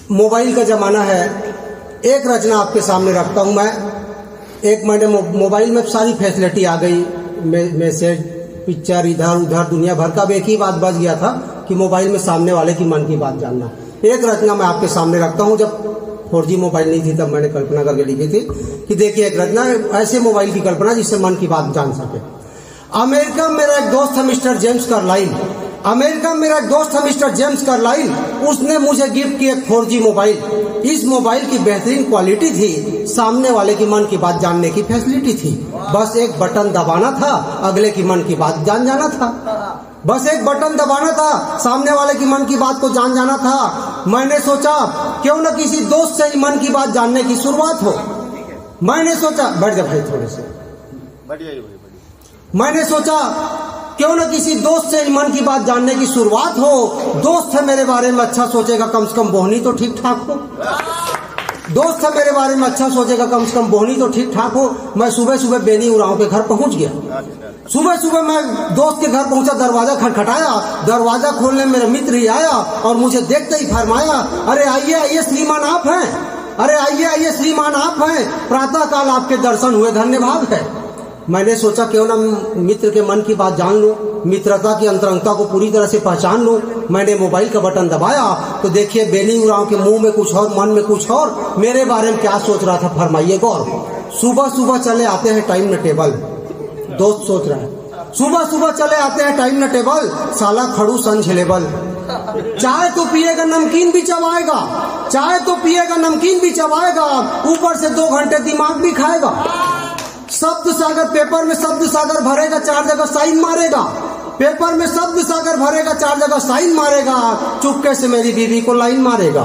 Mobile का ज़माना है। एक रचना आपके सामने रखता हूँ मैं। एक मैंने मोबाइल में सारी फैसिलिटी आ गई, मैसेज, पिक्चर, इधर उधर दुनिया भर का। अब एक ही बात बच गया था कि मोबाइल में सामने वाले की मन की बात जानना। एक रचना मैं आपके सामने रखता हूँ। जब 4G मोबाइल नहीं थी तब मैंने कल्पना करके लिखी थी कि देखिए एक रचना, ऐसे मोबाइल की कल्पना जिससे मन की बात जान सके। अमेरिका में मेरा एक दोस्त है मिस्टर जेम्स कार्लाइल। अमेरिका में मेरा एक दोस्त है मिस्टर जेम्स कार्लाइल। उसने मुझे गिफ्ट की एक 4G मोबाइल। इस मोबाइल की बेहतरीन क्वालिटी थी, सामने वाले की मन की बात जानने की फैसिलिटी थी। बस एक बटन दबाना था, अगले की मन की बात जान जाना था। बस एक बटन दबाना था, सामने वाले की मन की बात को जान जाना था। मैंने सोचा क्यों न किसी दोस्त से ही मन की बात जानने की शुरुआत हो। मैंने सोचा, बैठ जा भाई थोड़े से, मैंने सोचा क्यों न किसी दोस्त से मन की बात जानने की शुरुआत हो। दोस्त है मेरे बारे में अच्छा सोचेगा, कम से कम बोहनी तो ठीक ठाक हो। दोस्त है मेरे बारे में अच्छा सोचेगा, कम से कम बोहनी तो ठीक ठाक हो। मैं सुबह सुबह बेनी उरांव के घर पहुंच गया। सुबह सुबह मैं दोस्त के घर पहुंचा, दरवाजा खटखटाया। दरवाजा खोलने मेरा मित्र ही आया और मुझे देखते ही फरमाया, अरे आइए आइए श्रीमान आप हैं, अरे आइए आइए श्रीमान आप हैं, प्रातः काल आपके दर्शन हुए, धन्यवाद है। मैंने सोचा क्यों ना मित्र के मन की बात जान लूं, मित्रता की अंतरंगता को पूरी तरह से पहचान लूं। मैंने मोबाइल का बटन दबाया तो देखिए बेनी उरांव के मुंह में कुछ और, मन में कुछ और। मेरे बारे में क्या सोच रहा था फरमाइए गौर। सुबह सुबह चले आते हैं टाइम न टेबल, दोस्त सोच रहा है। सुबह सुबह चले आते हैं टाइम न टेबल, साला खड़ूस अनझेलेबल। चाय तो पिएगा नमकीन भी चबाएगा, चाय तो पिएगा नमकीन भी चबाएगा, ऊपर से 2 घंटे दिमाग भी खाएगा। शब्द सागर पेपर में शब्द सागर भरेगा, 4 जगह साइन मारेगा। पेपर में शब्द सागर भरेगा, 4 जगह साइन मारेगा। चुपके से मेरी बीवी को लाइन मारेगा,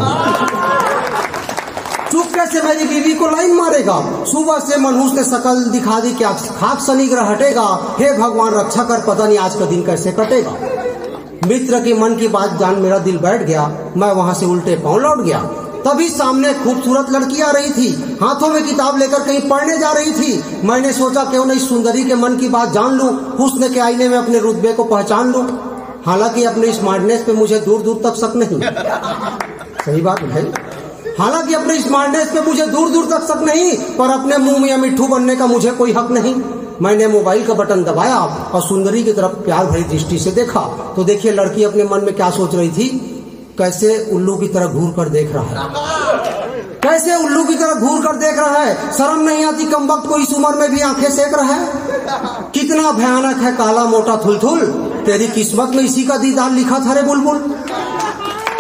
चुपके से मेरी बीवी को लाइन मारेगा। सुबह से मनहूस ने शकल दिखा दी कि खाक शनि ग्रह हटेगा। हे भगवान रक्षा कर, पता नहीं आज का दिन कैसे कटेगा। मित्र की मन की बात जान मेरा दिल बैठ गया। मैं वहां से उल्टे पांव लौट गया। तभी सामने खूबसूरत लड़की आ रही थी, हाथों में किताब लेकर कहीं पढ़ने जा रही थी। मैंने सोचा क्यों नहीं सुंदरी के मन की बात जान लूं, हुस्न के आईने में अपने रुतबे को पहचान लूं। हालांकि अपने स्मार्टनेस पे मुझे दूर दूर तक शक नहीं। सही बात भाई, हालांकि अपने स्मार्टनेस पे मुझे दूर दूर तक शक नहीं, पर अपने मुंह में मिट्ठू बनने का मुझे कोई हक नहीं। मैंने मोबाइल का बटन दबाया और सुंदरी की तरफ प्यार भरी दृष्टि से देखा तो देखिए लड़की अपने मन में क्या सोच रही थी। कैसे उल्लू की तरह घूर कर देख रहा है, कैसे उल्लू की तरह घूर कर देख रहा है। शर्म नहीं आती कमबख्त को इस उम्र में भी आंखें सेक रहा है। कितना भयानक है काला मोटा थुलथुल, तेरी किस्मत में इसी का दीदार लिखा था रे बुलबुल।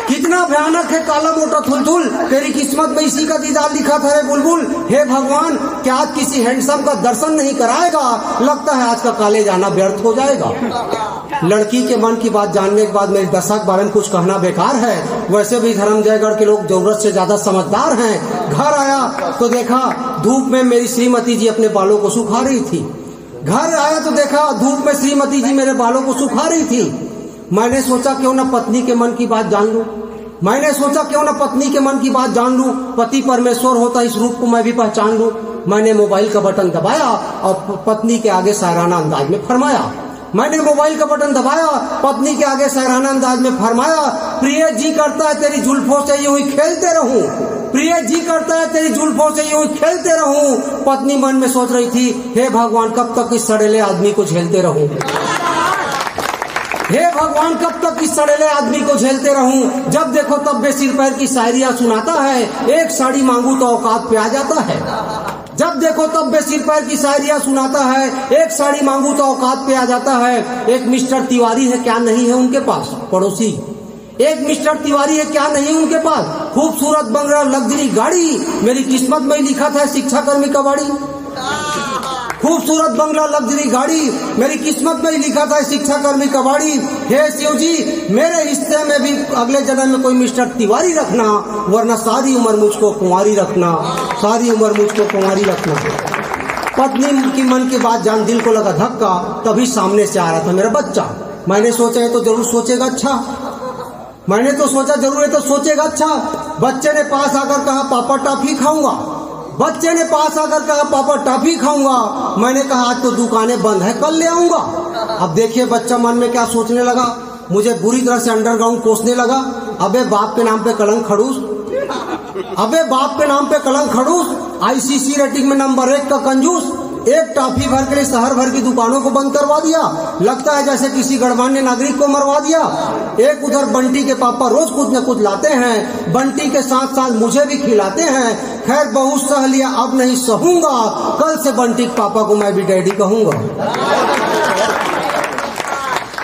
कितना भयानक है काला मोटा थुलथुल, तेरी किस्मत में इसी का दीदार लिखा था रे बुलबुल। हे भगवान, क्या आज किसी हैंडसम का दर्शन नहीं कराएगा? लगता है आज का कॉलेज आना व्यर्थ हो जाएगा। लड़की के मन की बात जानने के बाद मेरी दशा के बारे में कुछ कहना बेकार है। वैसे भी धर्मजयगढ़ के लोग जरूरत से ज्यादा समझदार हैं। घर आया तो देखा धूप में मेरी श्रीमती जी अपने बालों को सुखा रही थी। घर आया तो देखा धूप में श्रीमती जी मेरे बालों को सुखा रही थी। मैंने सोचा क्यों ना पत्नी के मन की बात जान लूं, मैंने सोचा क्यों ना पत्नी के मन की बात जान लूं। पति परमेश्वर होता इस रूप को मैं भी पहचान लूं। मैंने मोबाइल का बटन दबाया और पत्नी के आगे शायराना अंदाज में फरमाया। मैंने मोबाइल का बटन दबाया, पत्नी के आगे शायराना अंदाज में फरमाया, प्रिय जी करता है तेरी जुल्फों से यूं ही खेलते रहूं, प्रिय जी करता है तेरी जुल्फों से यूं ही खेलते रहूं। पत्नी मन में सोच रही थी, हे भगवान कब तक इस सड़ेले आदमी को झेलते रहूं, हे भगवान कब तक इस सड़ेले आदमी को झेलते रहूं। जब देखो तब बेसिर पैर की शायरियां सुनाता है, एक साड़ी मांगू तो औकात पे आ जाता है। जब देखो तब बेसिर पैर की शायरियां सुनाता है, एक साड़ी मांगू तो औकात पे आ जाता है। एक मिस्टर तिवारी है क्या नहीं है उनके पास पड़ोसी, एक मिस्टर तिवारी है क्या नहीं उनके पास। खूबसूरत बंगला लग्जरी गाड़ी, मेरी किस्मत में लिखा था शिक्षा कर्मी कबाड़ी। खूबसूरत बंगला लग्जरी गाड़ी, मेरी किस्मत में ही लिखा था शिक्षा कर्मी कबाड़ी। हे शिव जी, मेरे हिस्से में भी अगले जन्म में कोई मिस्टर तिवारी रखना, वरना सारी उम्र मुझको कुंवारी रखना, सारी उम्र मुझको कुंवारी रखना। पत्नी की मन की बात जान दिल को लगा धक्का। तभी सामने से आ रहा था मेरा बच्चा। मैंने सोचा है तो जरूर सोचेगा अच्छा, मैंने तो सोचा जरूर है तो सोचेगा अच्छा। बच्चे ने पास आकर कहा पापा टॉफी खाऊंगा, बच्चे ने पास आकर कहा पापा टॉफी खाऊंगा। मैंने कहा आज तो दुकानें बंद है, कल ले आऊंगा। अब देखिए बच्चा मन में क्या सोचने लगा, मुझे बुरी तरह से अंडरग्राउंड कोसने लगा। अबे बाप के नाम पे कलंक खड़ूस, अबे बाप के नाम पे कलंक खड़ूस, आईसीसी रेटिंग में नंबर 1 का कंजूस, एक टॉफी भर के लिए शहर भर की दुकानों को बंद करवा दिया, लगता है जैसे किसी गणमान्य नागरिक को मरवा दिया। एक उधर बंटी के पापा रोज कुछ न कुछ लाते हैं, बंटी के साथ साथ मुझे भी खिलाते हैं। खैर बहुत सह लिया, अब नहीं सहूंगा, कल से बंटी के पापा को मैं भी डैडी कहूंगा।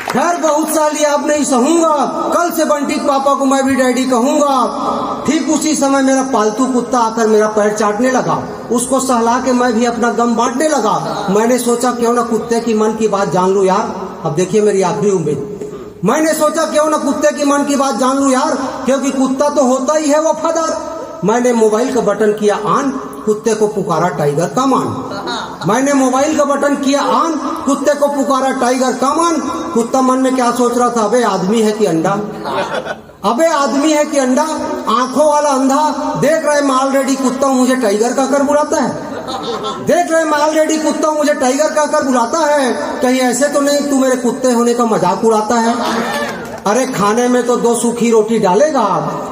खैर बहुत सह लिया, अब नहीं सहूंगा, कल से बंटी के पापा को मैं भी डैडी कहूंगा। ठीक उसी समय मेरा पालतू कुत्ता आकर मेरा पैर चाटने लगा, उसको सहला के मैं भी अपना गम बांटने लगा। मैंने सोचा क्यों ना कुत्ते की मन की बात जान लूं यार। अब देखिए मेरी आखिरी उम्मीद, मैंने सोचा क्यों ना कुत्ते की मन की बात जान लूं यार, क्योंकि कुत्ता तो होता ही है वफादार। मैंने मोबाइल का बटन किया ऑन, कुत्ते को पुकारा टाइगर कमान। मैंने मोबाइल का बटन किया ऑन, कुत्ते को पुकारा टाइगर कमान। कुत्ता मन में क्या सोच रहा था, अबे आदमी है कि अंडा, अबे आदमी है कि अंडा। आंखों वाला अंधा, देख रहे मैं ऑलरेडी कुत्ता मुझे टाइगर कहकर बुलाता है, देख रहे मैं ऑलरेडी कुत्ता मुझे टाइगर कहकर बुलाता है, कहीं ऐसे तो नहीं तू मेरे कुत्ते होने का मजाक उड़ाता है। अरे खाने में तो 2 सूखी रोटी डालेगा,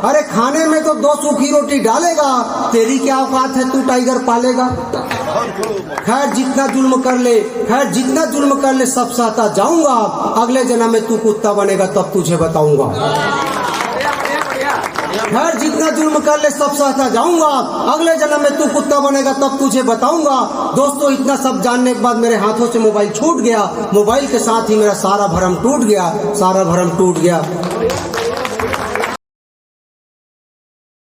अरे खाने में तो 2 सूखी रोटी डालेगा, तेरी क्या औकात है, तू टाइगर पालेगा। खैर जितना जुल्म कर ले, खैर जितना जुल्म कर ले सब सहता जाऊंगा, अगले जन्म में तू कुत्ता बनेगा तब तुझे बताऊंगा। खैर जितना जुल्म कर ले सब सहता जाऊंगा, अगले जन्म में तू कुत्ता बनेगा तब तुझे बताऊंगा। दोस्तों इतना सब जानने के बाद मेरे हाथों से मोबाइल छूट गया, मोबाइल के साथ ही मेरा सारा भरम टूट गया, सारा भरम टूट गया।